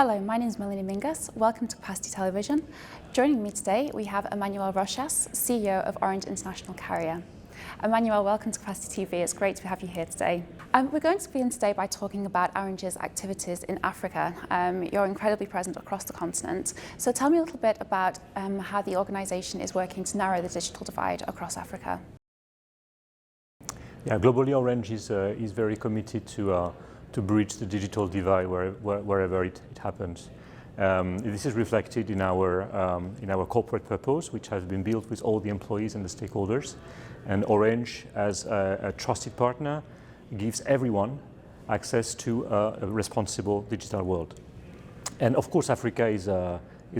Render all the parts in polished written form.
Hello, my name is Melanie Mingas. Welcome to Capacity Television. Joining me today, we have Emmanuel Rochas, CEO of Orange International Carrier. Emmanuel, welcome to Capacity TV. It's great to have you here today. We're going to begin today by talking about Orange's activities in Africa. You're incredibly present across the continent. So tell me a little bit about how the organisation is working to narrow the digital divide across Africa. Yeah, globally, Orange is very committed to bridge the digital divide wherever it happens. This is reflected in our corporate purpose, which has been built with all the employees and the stakeholders. And Orange, as a trusted partner, gives everyone access to a responsible digital world. And of course, Africa is a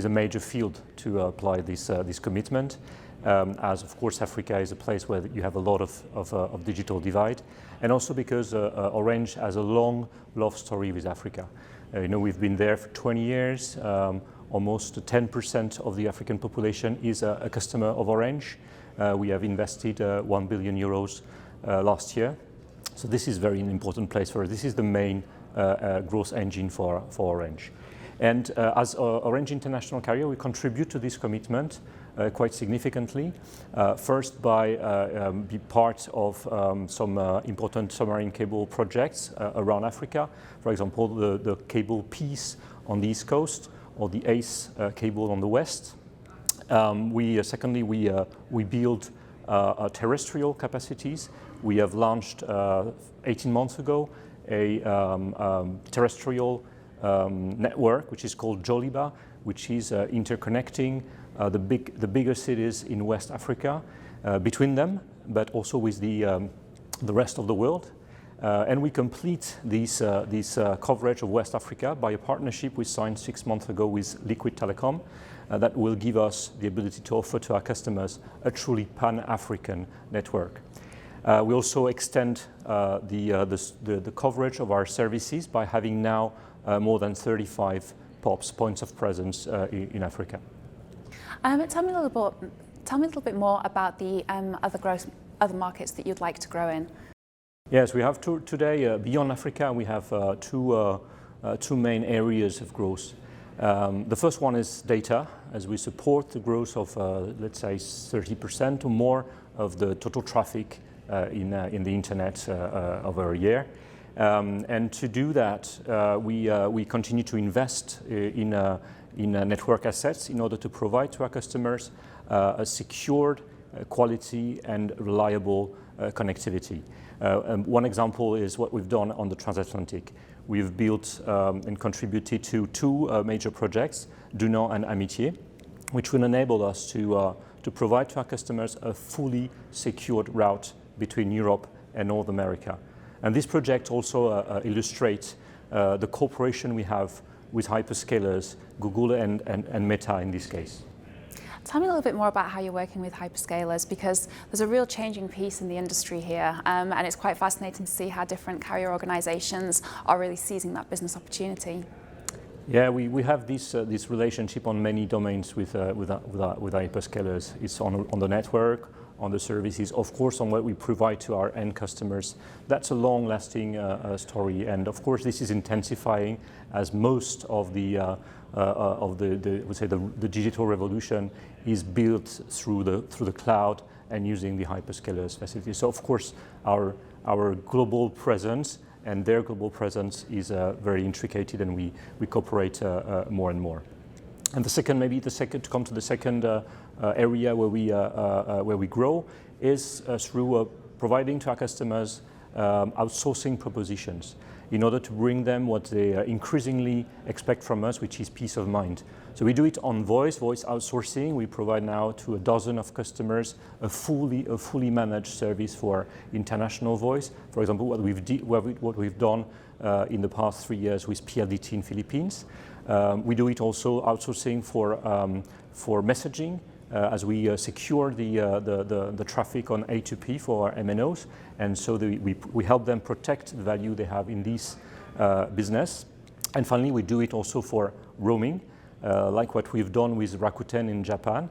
major field to apply this commitment. As of course Africa is a place where you have a lot of digital divide, and also because Orange has a long love story with Africa. We've been there for 20 years. Almost 10% of the African population is a customer of Orange. We have invested 1 billion euros last year. So this is very important place for us. This is the main growth engine for Orange. And as Orange International Carrier, we contribute to this commitment quite significantly. First, by be part of some important submarine cable projects around Africa. For example, the cable Peace on the east coast, or the ACE cable on the west. Secondly, we build terrestrial capacities. We have launched 18 months ago a terrestrial network, which is called Joliba, which is interconnecting the bigger cities in West Africa between them, but also with the rest of the world. And we complete this coverage of West Africa by a partnership we signed 6 months ago with Liquid Telecom that will give us the ability to offer to our customers a truly pan-African network. We also extend the coverage of our services by having now more than 35 POPs, points of presence in Africa. Tell me a little bit more about the other markets that you'd like to grow in. Yes, we have today beyond Africa. We have two main areas of growth. The first one is data, as we support the growth of let's say 30% or more of the total traffic in the internet over a year. And to do that, we continue to invest in network assets in order to provide to our customers a secured, quality and reliable connectivity. One example is what we've done on the transatlantic. We've built and contributed to two major projects, Dunant and Amitié, which will enable us to provide to our customers a fully secured route between Europe and North America. And this project also illustrates the cooperation we have with hyperscalers, Google and Meta in this case. Tell me a little bit more about how you're working with hyperscalers, because there's a real changing piece in the industry here, and it's quite fascinating to see how different carrier organizations are really seizing that business opportunity. Yeah, we have this relationship on many domains with hyperscalers. It's on the network, on the services, of course, on what we provide to our end customers. That's a long-lasting story, and of course, this is intensifying as most of the digital revolution is built through the cloud and using the hyperscalers facilities. So, of course, our global presence and their global presence is very intricate, and we cooperate more and more. And to come to the second area where we grow is through providing to our customers outsourcing propositions in order to bring them what they increasingly expect from us, which is peace of mind. So we do it on voice outsourcing. We provide now to a dozen of customers a fully managed service for international voice. For example, what we've done in the past 3 years with PLDT in Philippines. We do it also outsourcing for messaging, as we secure the traffic on A2P for our MNOs, and so we help them protect the value they have in this business. And finally, we do it also for roaming, like what we've done with Rakuten in Japan.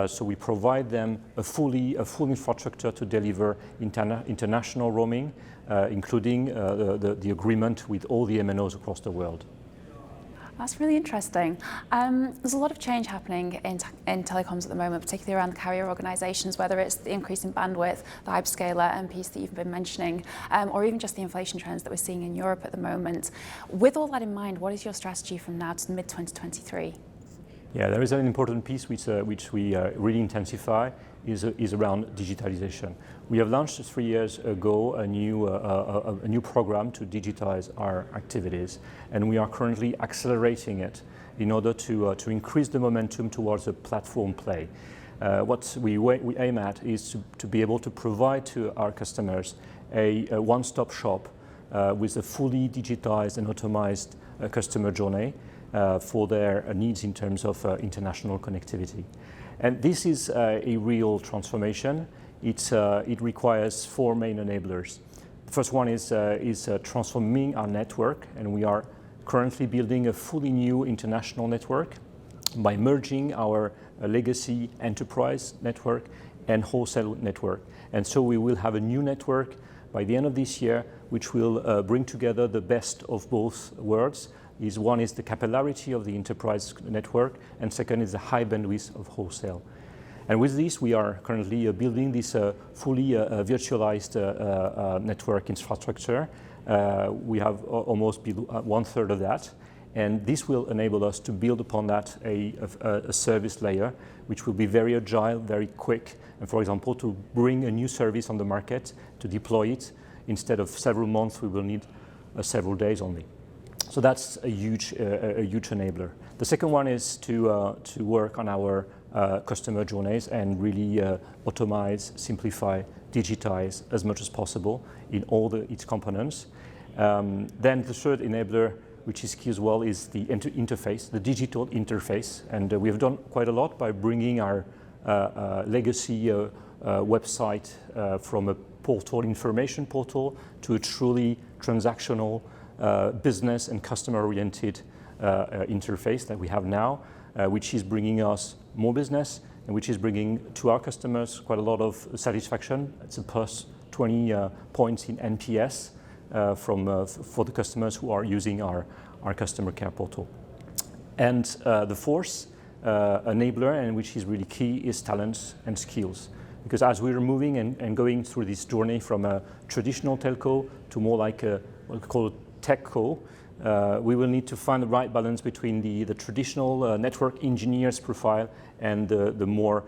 So we provide them a full infrastructure to deliver international roaming, including the agreement with all the MNOs across the world. That's really interesting. There's a lot of change happening in telecoms at the moment, particularly around the carrier organisations, whether it's the increase in bandwidth, the hyperscaler piece that you've been mentioning, or even just the inflation trends that we're seeing in Europe at the moment. With all that in mind, what is your strategy from now to mid-2023? Yeah, there is an important piece which we really intensify is around digitalisation. We have launched 3 years ago a new program to digitize our activities, and we are currently accelerating it in order to increase the momentum towards a platform play. What we aim at is to be able to provide to our customers a one-stop shop with a fully digitized and automized customer journey for their needs in terms of international connectivity. And this is a real transformation. It requires 4 main enablers. The first one is transforming our network, and we are currently building a fully new international network by merging our legacy enterprise network and wholesale network. And so we will have a new network by the end of this year, which will bring together the best of both worlds. One is the capillarity of the enterprise network, and second is the high bandwidth of wholesale. And with this, we are currently building this fully virtualized network infrastructure. We have almost built 1/3 of that, and this will enable us to build upon that a service layer, which will be very agile, very quick, and for example, to bring a new service on the market, to deploy it, instead of several months, we will need several days only. So that's a huge enabler. The second one is to work on our customer journeys and really automate, simplify, digitize as much as possible in all its components. Then the third enabler, which is key as well, is the interface, the digital interface. And we have done quite a lot by bringing our legacy website from a portal, information portal, to a truly transactional business and customer-oriented interface that we have now, which is bringing us more business and which is bringing to our customers quite a lot of satisfaction. It's a plus 20 points in NPS for the customers who are using our customer care portal. And the fourth enabler, and which is really key, is talents and skills. Because as we're moving and going through this journey from a traditional telco to more like what we call techco, we will need to find the right balance between the traditional network engineers profile and the more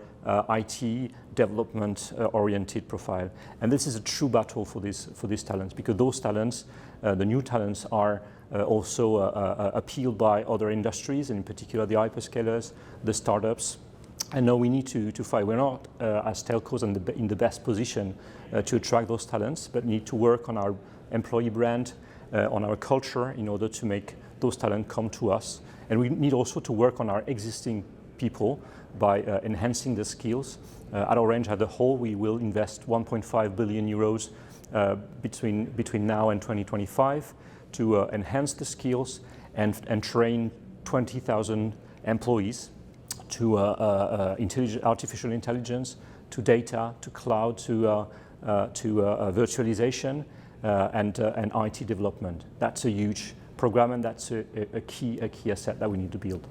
IT development oriented profile. And this is a true battle for these talents, because those talents, the new talents, are also appealed by other industries, and in particular the hyperscalers, the startups. And now we need to fight. We're not as telcos in the best position to attract those talents, but need to work on our employee brand, on our culture, in order to make those talents come to us. And we need also to work on our existing people by enhancing the skills. At Orange as a whole, we will invest 1.5 billion euros between now and 2025 to enhance the skills and train 20,000 employees to artificial intelligence, to data, to cloud, to virtualization, and IT development. That's a huge program, and that's a key asset that we need to build.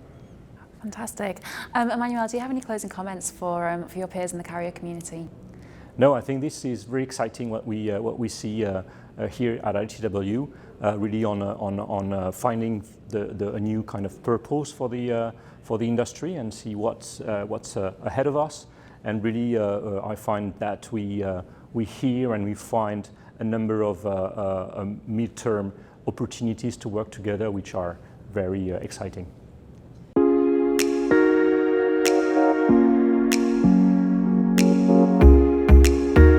Fantastic. Emmanuel, do you have any closing comments for your peers in the carrier community? No, I think this is very exciting what we see here at ITW, really on finding a new kind of purpose for the industry and see what's ahead of us. And really, I find that we hear and we find a number of midterm opportunities to work together, which are very exciting.